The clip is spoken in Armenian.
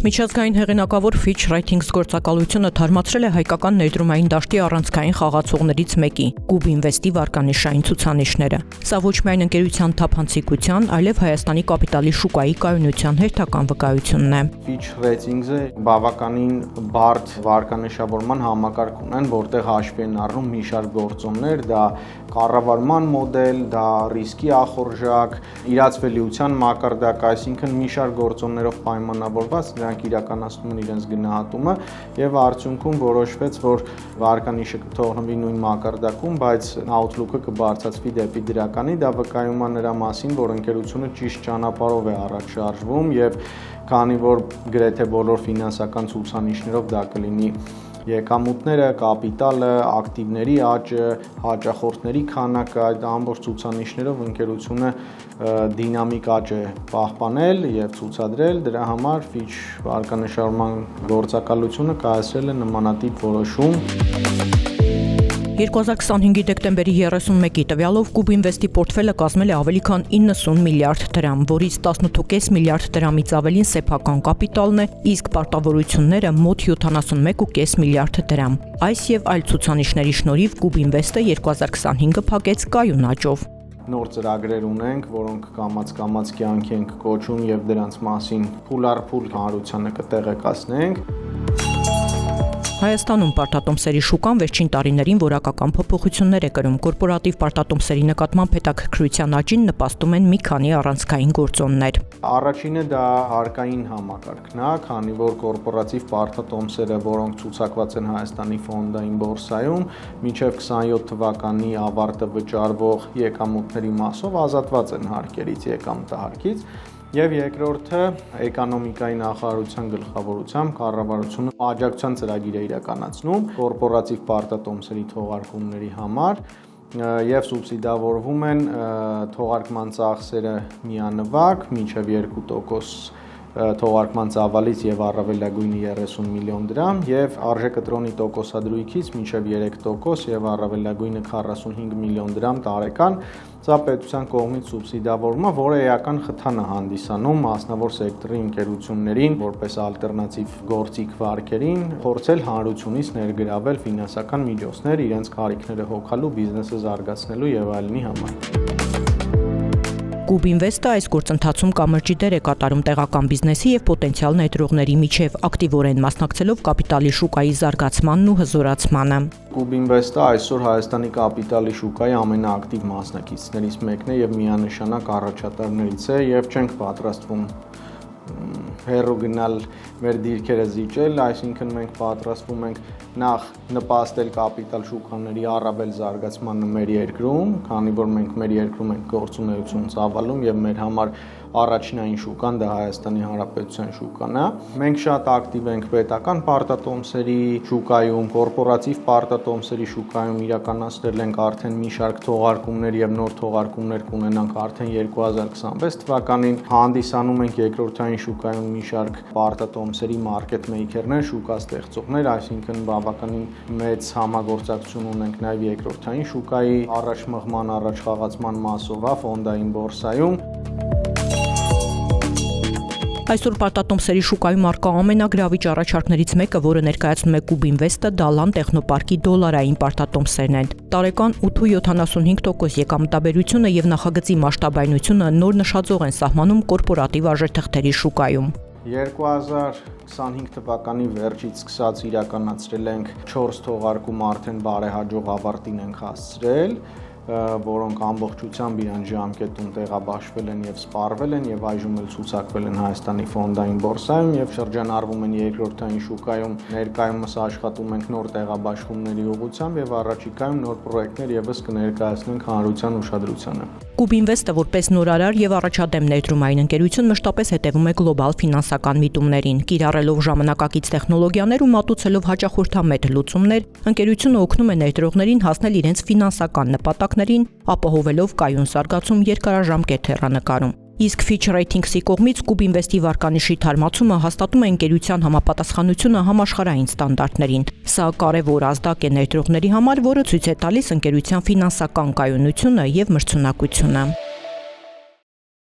Միջազգային հեղինակավոր Fitch Ratings գործակալությունը թարմացրել է հայկական ներդրումային դաշտի առանցքային խաղացողներից մեկի՝ Cube Invest-ի վարկանիշային ցուցանիշները։ Սա ոչ միայն ընկերության թափանցիկության, այլև Հայաստանի կապիտալի շուկայի կայունության հերթական վկայությունն է։ Fitch Ratings-ը բավականին բարդ վարկանիշավորման համակարգ ունեն, որտեղ հաշվի են առնում մի շարք գործոններ, դա կառավարման մոդել, դա ռիսկի ախորժակ, իրացվելիության մակարդակ, այսինքն մի շարք գործոններով պայմանավորված նրանք իրականացնում են իրենց գնահատումը եւ արդյունքում որոշվեց, որ վարկանիշը կթողնվի նույն մակարդակում, բայց outlook-ը կբարձրացվի դեպի դրականի, դա վկայում է նրա մասին, որ ընկերությունը ճիշտ ճանապարհով է առաջ շարժվում եւ քանի որ գրեթե բոլոր ֆինանսական ցուցանիշներով դա կլինի եկամուտները, կապիտալը, ակտիվների աճը, հաճախորդների քանակը, այդ ամբողջ ցուցանիշներով ընկերությունը դինամիկ աճ է պահպանել եւ ցուցադրել, դրա համար Fitch վարկանիշավորման գործակալությունը կայացրել է նմանատիպ որոշում։ 2025-ի դեկտեմբերի 31-ի տվյալով Cube Invest-ի պորտֆելը կազմել է ավելի քան 90 միլիարդ դրամ, որից 18.5 միլիարդ դրամից ավելին սեփական կապիտալն է, իսկ պարտավորությունները մոտ 71.5 միլիարդ դրամ։ Այս եւ այլ ցուցանիշների շնորհիվ Cube Invest-ը 2025-ը փակեց կայուն աճով։ Նոր ծրագրեր ունենք, որոնք կամաց կյանքի ենք կոչում եւ դրանց մասին փուլարփուլ հանրությանը կտեղեկացնենք։ Հայաստանում պարտատոմսերի շուկան վերջին տարիներին որակական փոփոխություններ է կրում։ Կորպորատիվ պարտատոմսերի նկատմամբ հետաքրքրության աճին նպաստում են մի քանի առանցքային գործոններ։ Առաջինը դա հարկային համակարգն է, քանի որ կորպորատիվ պարտատոմսերը, որոնք ցուցակված են Հայաստանի ֆոնդային բորսայում, մինչև 27 թվականի ավարտը վճարվող եկամուտների մասով ազատված են հարկերից, եկամտահարկից։ Եվ երկրորդը էկոնոմիկայի նախարարության գլխավորությամբ կառավարությունը աջակցության ծրագիր է իրականացնում կորպորատիվ պարտատոմսերի թողարկումների համար եւ սուբսիդավորվում են թողարկման ծախսերը միանվագ մինչեւ 2% թողարկման ծավալից եւ առավելագույնի 30 միլիոն դրամ եւ արժեքտրոնի տոկոսադրույքից մինչեւ 3% եւ առավելագույնը 45 միլիոն դրամ տարեկան։ Սա պետության կողմից սուբսիդավորումը, որը էական խթան է հանդիսանում մասնավոր սեկտորի ընկերություններին որպես ալտերնատիվ գործիք վարկերին, փորձել հանրությունից ներգրավել ֆինանսական միջոցներ իրենց կարիքները հոգալու, բիզնեսը զարգացնելու եւ այլնի համար։ Cube Invest-ը այս գործընթացում կամրջի դեր է կատարում տեղական բիզնեսի եւ պոտենցիալ ներդրողների միջև ակտիվորեն մասնակցելով կապիտալի շուկայի զարգացմանն ու հզորացմանը։ Cube Invest-ը այսօր Հայաստանի կապիտալի շուկայի ամենաակտիվ մասնակիցներից մեկն է եւ միանշանակ առաջատարներից է եւ չենք պատրաստվում հեռու գնալ մեր դիրքերը զիջել, այսինքն մենք պատրաստվում ենք նախ նպաստել կապիտալ շուկաների առավել զարգացմանը մեր երկրում, քանի որ մենք մեր երկրում ենք գործունեություն ծավալում եւ մեր համար առաջնային շուկան դա Հայաստանի Հանրապետության շուկան է։ Մենք շատ ակտիվ ենք պետական պարտատոմսերի շուկայում, կորպորատիվ պարտատոմսերի շուկայում իրականացրել ենք արդեն մի շարք թողարկումներ եւ նոր թողարկումներ կունենանք արդեն 2026 թվականին։ Հանդիսանում ենք երկրորդային շուկայում մի շարք պարտատոմսերի մարքեթ մեյքերներ, շուկա ստեղծողներ, այսինքն բավականին մեծ համագործակցություն ունենք նաեւ երկրորդային շուկայի առաջ մղման, առաջ խաղացման մասով ֆոնդային բորսայում։ Այսօր պարտատոմսերի շուկայում առկա ամենագրավիչ առաջարկներից մեկը, որը ներկայացնում է Cube Invest-ը, դա Լան տեխնոպարկի դոլարային պարտատոմսերն են։ Տարեկան 8.75% եկամտաբերությունը եւ նախագծի մասշտաբայնությունը նոր նշաձող են սահմանում կորպորատիվ արժեթղթերի շուկայում։ 2025 թվականի վերջից սկսած իրականացրել ենք 4 թողարկում արդեն բարեհաջող ավարտին ենք հասցրել, որոնք ամբողջությամբ իրան ժամկետում տեղաբաշխվել են եւ սպառվել են եւ այժմ էլ ցուցակվել են Հայաստանի ֆոնդային բորսայում եւ շրջանառվում են երկրորդային շուկայում։ Ներկայումս աշխատում ենք նոր տեղաբաշխումների ուղղությամբ եւ առաջիկայում նոր պրոյեկտներ եւս կներկայացնենք հանրության ուշադրությանը։ Cube Invest-ը որպես նորարար եւ առաջադեմ ներդրումային ընկերություն մշտապես հետևում է գլոբալ ֆինանսական միտումներին, կիրառելով ժամանակակից տեխնոլոգիաներ ու մատուցելով հաճախորդամետ լուծումներ, ընկերությունը օգնում է ներդրողներին հասնել իրենց ֆինանսական նպատակներին, ապահովելով կայուն զարգացում երկարաժամկետ հեռանկարում։ Իսկ Fitch Ratings-ի կողմից Cube Invest-ի վարկանիշի թարմացումը հաստատում է ընկերության համապատասխանությունը համաշխարհային ստանդարտներին։ Սա կարևոր ազդակ է ներդրողների համար, որը ցույց է տալիս ընկերության ֆինանսական կայունությունը եւ մրցունակությունը։